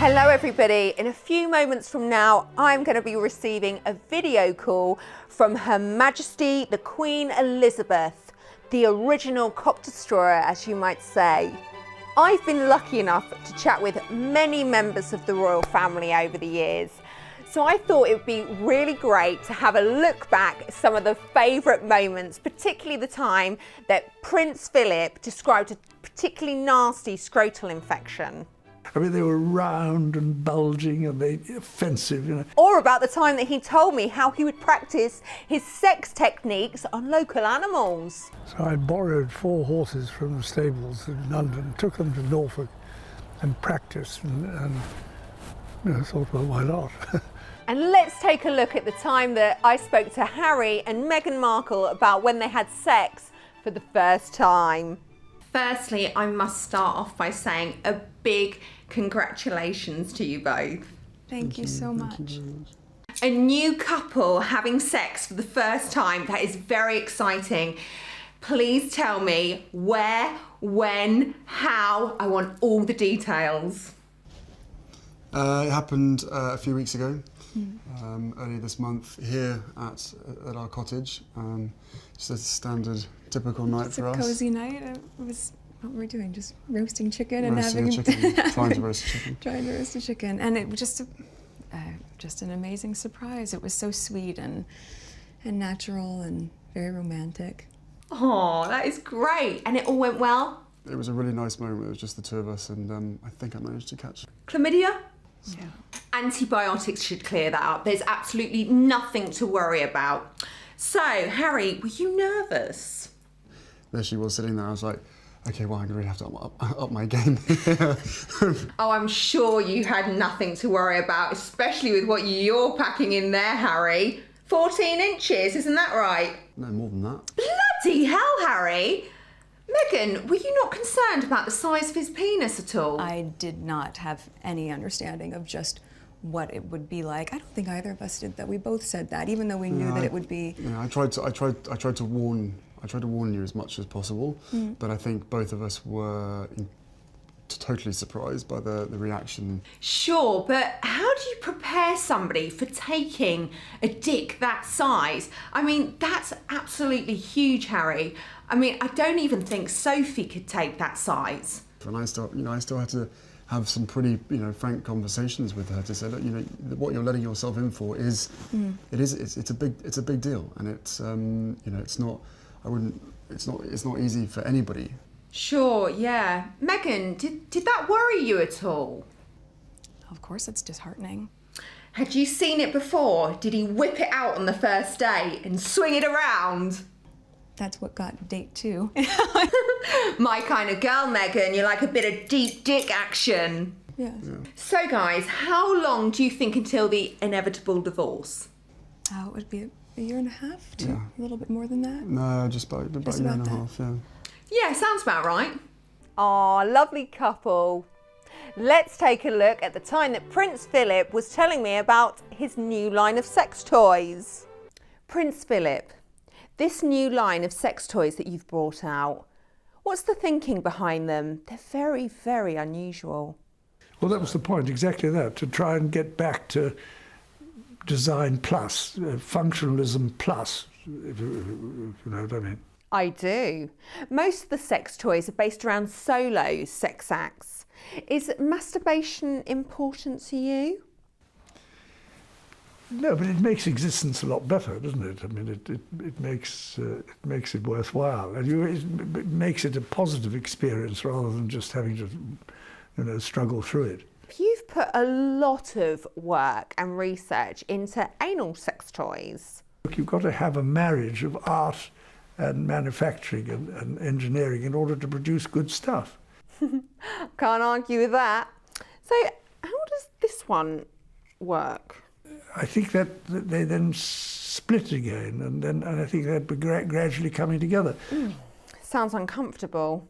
Hello everybody. In a few moments from now, I'm going to be receiving a video call from Her Majesty the Queen Elizabeth, the original cock destroyer, as you might say. I've been lucky enough to chat with many members of the royal family over the years, so I thought it would be really great to have a look back at some of the favourite moments, particularly the time that Prince Philip described a particularly nasty scrotal infection. I mean, they were round and bulging and offensive, you know. Or about the time that he told me how he would practice his sex techniques on local animals. So I borrowed 4 horses from the stables in London, took them to Norfolk and practiced and you know, thought, well, why not? And let's take a look at the time that I spoke to Harry and Meghan Markle about when they had sex for the first time. Firstly, I must start off by saying a big congratulations to you both. Thank you so much. A new couple having sex for the first time, that is very exciting. Please tell me where, when, how. I want all the details. It happened a few weeks ago, earlier this month, here at our cottage. Just a standard, typical night for us. It's a cozy night. It was, what were we doing? Just roasting chicken and Roasting having... a chicken, trying to roast a chicken. Trying to roast a chicken. And it was just an amazing surprise. It was so sweet and natural and very romantic. Oh, that is great. And it all went well? It was a really nice moment. It was just the 2 of us, and I think I managed to catch Chlamydia? Yeah. Antibiotics should clear that up. There's absolutely nothing to worry about. So, Harry, were you nervous? There she was sitting there. I was like, okay, well, I'm going to really have to up my game. Oh, I'm sure you had nothing to worry about, especially with what you're packing in there, Harry. 14 inches, isn't that right? No, more than that. Bloody hell, Harry! Meghan, were you not concerned about the size of his penis at all? I did not have any understanding of just what it would be like. I don't think either of us did that. We both said that, even though we knew that it would be... Yeah, I tried to warn you as much as possible, but I think both of us were totally surprised by the reaction. Sure, but how do you prepare somebody for taking a dick that size? I mean, that's absolutely huge, Harry. I mean, I don't even think Sophie could take that size. And I still had to have some pretty, frank conversations with her to say, look, what you're letting yourself in for is, it's a big deal, and it's, it's not easy for anybody. Sure, yeah. Meghan, did that worry you at all? Of course, it's disheartening. Had you seen it before? Did he whip it out on the first day and swing it around? That's what got date 2. My kind of girl, Meghan. You like a bit of deep dick action. Yeah. So, guys, how long do you think until the inevitable divorce? It would be a year and a half, Yeah. a little bit more than that. No, just about a year and a half, yeah. Yeah, sounds about right. Aw, lovely couple. Let's take a look at the time that Prince Philip was telling me about his new line of sex toys. Prince Philip, this new line of sex toys that you've brought out, what's the thinking behind them? They're very, very unusual. Well, that was the point, exactly that, to try and get back to design plus, functionalism plus, if you know what I mean. I do. Most of the sex toys are based around solo sex acts. Is masturbation important to you? No, but it makes existence a lot better, doesn't it? I mean, it makes it worthwhile, and it makes it a positive experience rather than just having to, struggle through it. You've put a lot of work and research into anal sex toys. Look, you've got to have a marriage of art and manufacturing and engineering in order to produce good stuff. Can't argue with that. So, how does this one work? I think that they then split again, and I think they're gradually coming together. Sounds uncomfortable.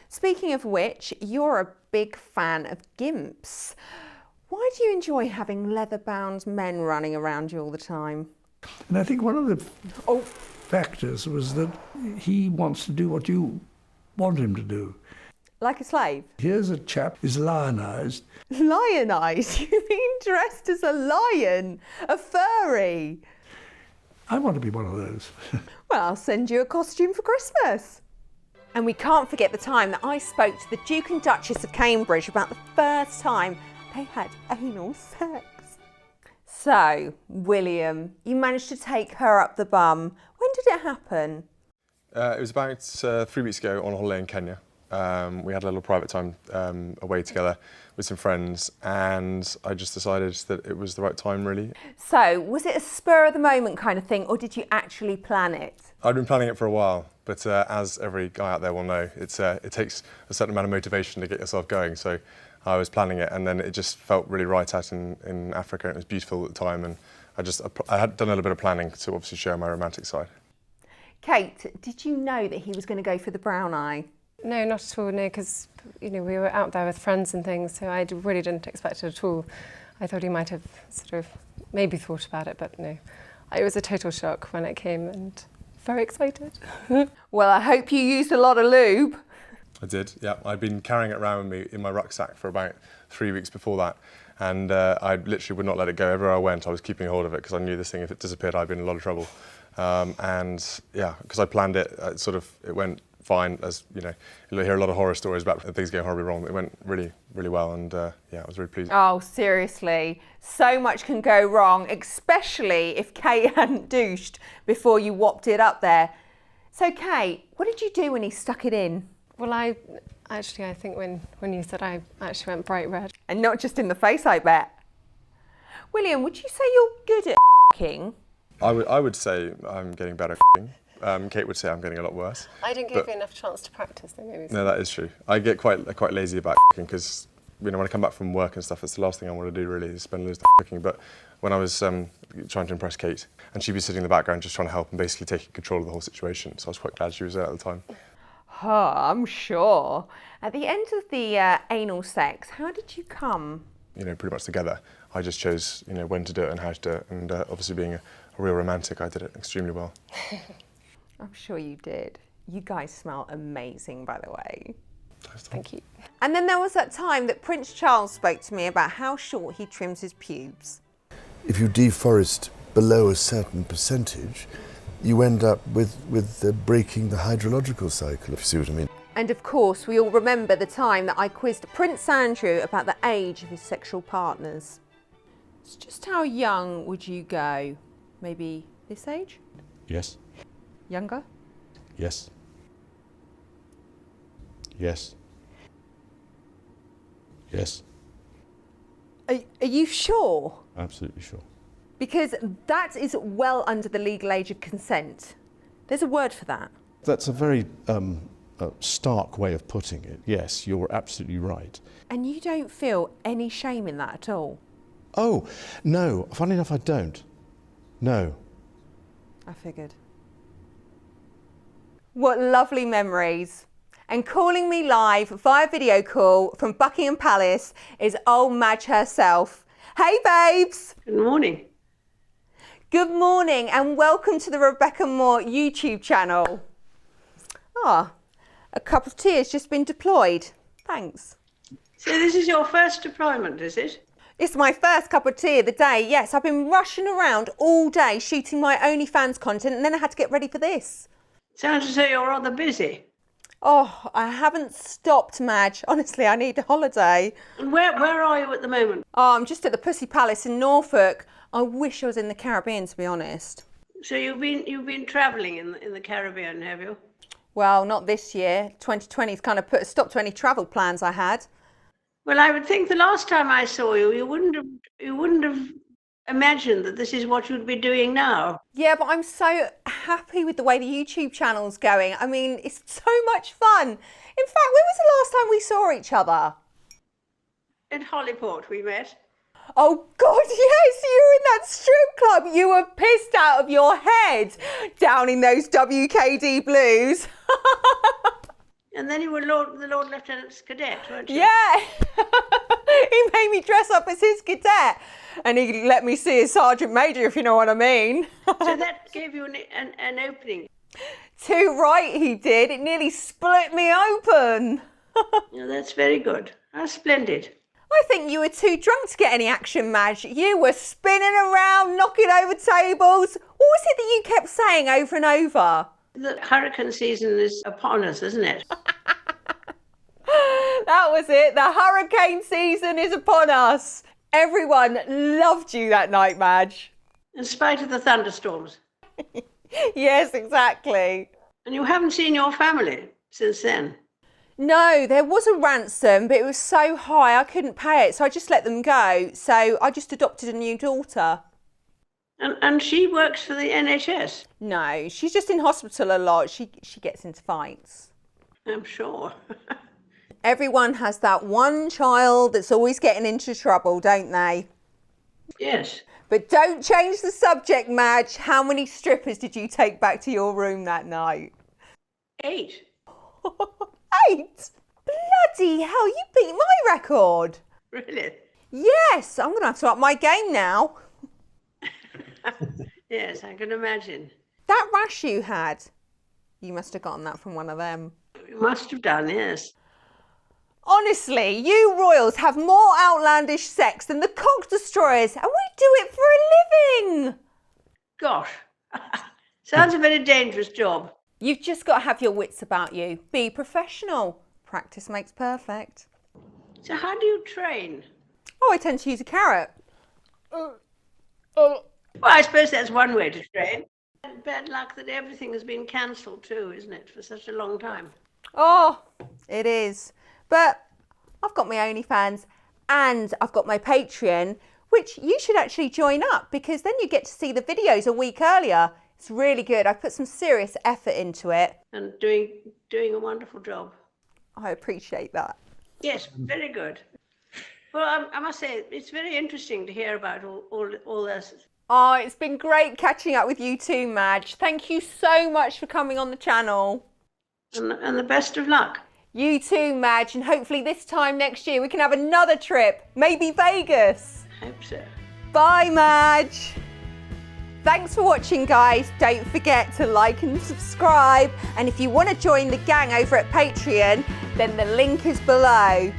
Speaking of which, you're a big fan of gimps. Why do you enjoy having leather-bound men running around you all the time? And I think one of the factors was that he wants to do what you want him to do. Like a slave? Here's a chap who's lionised. Lionised? You mean dressed as a lion? A furry? I want to be one of those. Well, I'll send you a costume for Christmas. And we can't forget the time that I spoke to the Duke and Duchess of Cambridge about the first time they had anal sex. So, William, you managed to take her up the bum. When did it happen? It was about 3 weeks ago on holiday in Kenya. We had a little private time away together with some friends, and I just decided that it was the right time, really. So, was it a spur of the moment kind of thing, or did you actually plan it? I'd been planning it for a while, but as every guy out there will know, it takes a certain amount of motivation to get yourself going. So I was planning it, and then it just felt really right out in Africa, and it was beautiful at the time, and I had done a little bit of planning to obviously show my romantic side. Kate, did you know that he was going to go for the brown eye? No, not at all, no, because, you know, we were out there with friends and things, so I really didn't expect it at all. I thought he might have sort of maybe thought about it, but no. It was a total shock when it came, and very excited. Well, I hope you used a lot of lube. I did, yeah. I'd been carrying it around with me in my rucksack for about 3 weeks before that, and I literally would not let it go. Everywhere I went, I was keeping hold of it, because I knew this thing, if it disappeared, I'd be in a lot of trouble. And yeah, because I planned it, it went fine. As you know, you'll hear a lot of horror stories about things going horribly wrong. It went really, really well, and yeah, I was really pleased. Oh, seriously, so much can go wrong, especially if Kate hadn't douched before you whopped it up there. So, Kate, what did you do when he stuck it in? Well, I think when you said, I actually went bright red. And not just in the face, I bet. William, would you say you're good at f***ing? I would say I'm getting better at Kate would say I'm getting a lot worse. I didn't give you enough chance to practice, though, maybe. No, that is true. I get quite lazy about because, you know, when I come back from work and stuff, it's the last thing I want to do really is spend loads of cooking. But when I was trying to impress Kate, and she'd be sitting in the background just trying to help and basically taking control of the whole situation, so I was quite glad she was there at the time. Oh, I'm sure. At the end of the anal sex, how did you come? You know, pretty much together. I just chose, you know, when to do it and how to do it, and obviously being a real romantic, I did it extremely well. I'm sure you did. You guys smell amazing, by the way. Thank you. And then there was that time that Prince Charles spoke to me about how short he trims his pubes. If you deforest below a certain percentage, you end up with breaking the hydrological cycle, if you see what I mean. And of course, we all remember the time that I quizzed Prince Andrew about the age of his sexual partners. So just how young would you go? Maybe this age? Yes. Younger? Yes. Yes. Yes. Are you sure? Absolutely sure. Because that is well under the legal age of consent. There's a word for that. That's a very stark way of putting it. Yes, you're absolutely right. And you don't feel any shame in that at all? Oh, no. Funny enough, I don't. No. I figured. What lovely memories. And calling me live via video call from Buckingham Palace is old Madge herself. Hey babes! Good morning. Good morning and welcome to the Rebecca Moore YouTube channel. Ah, a cup of tea has just been deployed. Thanks. So this is your first deployment, is it? It's my first cup of tea of the day. Yes, I've been rushing around all day shooting my OnlyFans content and then I had to get ready for this. Sounds as though you're rather busy. Oh, I haven't stopped, Madge. Honestly, I need a holiday. And where are you at the moment? Oh, I'm just at the Pussy Palace in Norfolk. I wish I was in the Caribbean, to be honest. So you've been travelling in the Caribbean, have you? Well, not this year. 2020's kind of put a stop to any travel plans I had. Well, I would think the last time I saw you, you wouldn't have imagined that this is what you'd be doing now. Yeah, but I'm so happy with the way the YouTube channel's going. I mean, it's so much fun. In fact, when was the last time we saw each other? At Hollyport we met. Oh God, yes, you were in that strip club. You were pissed out of your head down in those WKD blues. And then you were the Lord Lieutenant's cadet, weren't you? Yeah, he made me dress up as his cadet and he let me see his Sergeant Major, if you know what I mean. So that gave you an opening. Too right he did. It nearly split me open. Yeah, that's very good. That's splendid. I think you were too drunk to get any action, Madge. You were spinning around, knocking over tables. What was it that you kept saying over and over? The hurricane season is upon us, isn't it? That was it. The hurricane season is upon us. Everyone loved you that night, Madge. In spite of the thunderstorms. Yes, exactly. And you haven't seen your family since then? No, there was a ransom, but it was so high I couldn't pay it, so I just let them go. So I just adopted a new daughter. And she works for the NHS? No, she's just in hospital a lot. She gets into fights. I'm sure. Everyone has that one child that's always getting into trouble, don't they? Yes. But don't change the subject, Madge. How many strippers did you take back to your room that night? 8. 8? Bloody hell, you beat my record. Really? Yes, I'm going to have to up my game now. Yes, I can imagine. That rash you had, you must have gotten that from one of them. You must have done, yes. Honestly, you royals have more outlandish sex than the cock destroyers, and we do it for a living. Gosh, sounds a very dangerous job. You've just got to have your wits about you. Be professional. Practice makes perfect. So how do you train? Oh, I tend to use a carrot. Well, I suppose that's one way to train. Bad luck that everything has been cancelled too, isn't it, for such a long time? Oh, it is. But I've got my OnlyFans and I've got my Patreon, which you should actually join up because then you get to see the videos a week earlier. It's really good. I put some serious effort into it. And doing a wonderful job. I appreciate that. Yes, very good. Well, I must say, it's very interesting to hear about all this. Oh, it's been great catching up with you too, Madge. Thank you so much for coming on the channel. And the best of luck. You too, Madge, and hopefully this time next year we can have another trip, maybe Vegas. I hope so. Bye, Madge. Thanks for watching, guys. Don't forget to like and subscribe. And if you want to join the gang over at Patreon, then the link is below.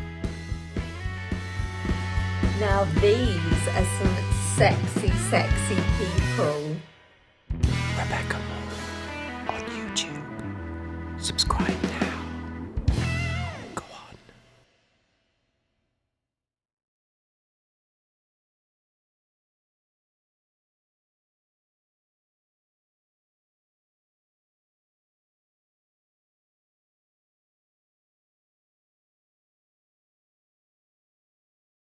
Now these are some sexy, sexy people. Rebecca Moore on YouTube. Subscribe.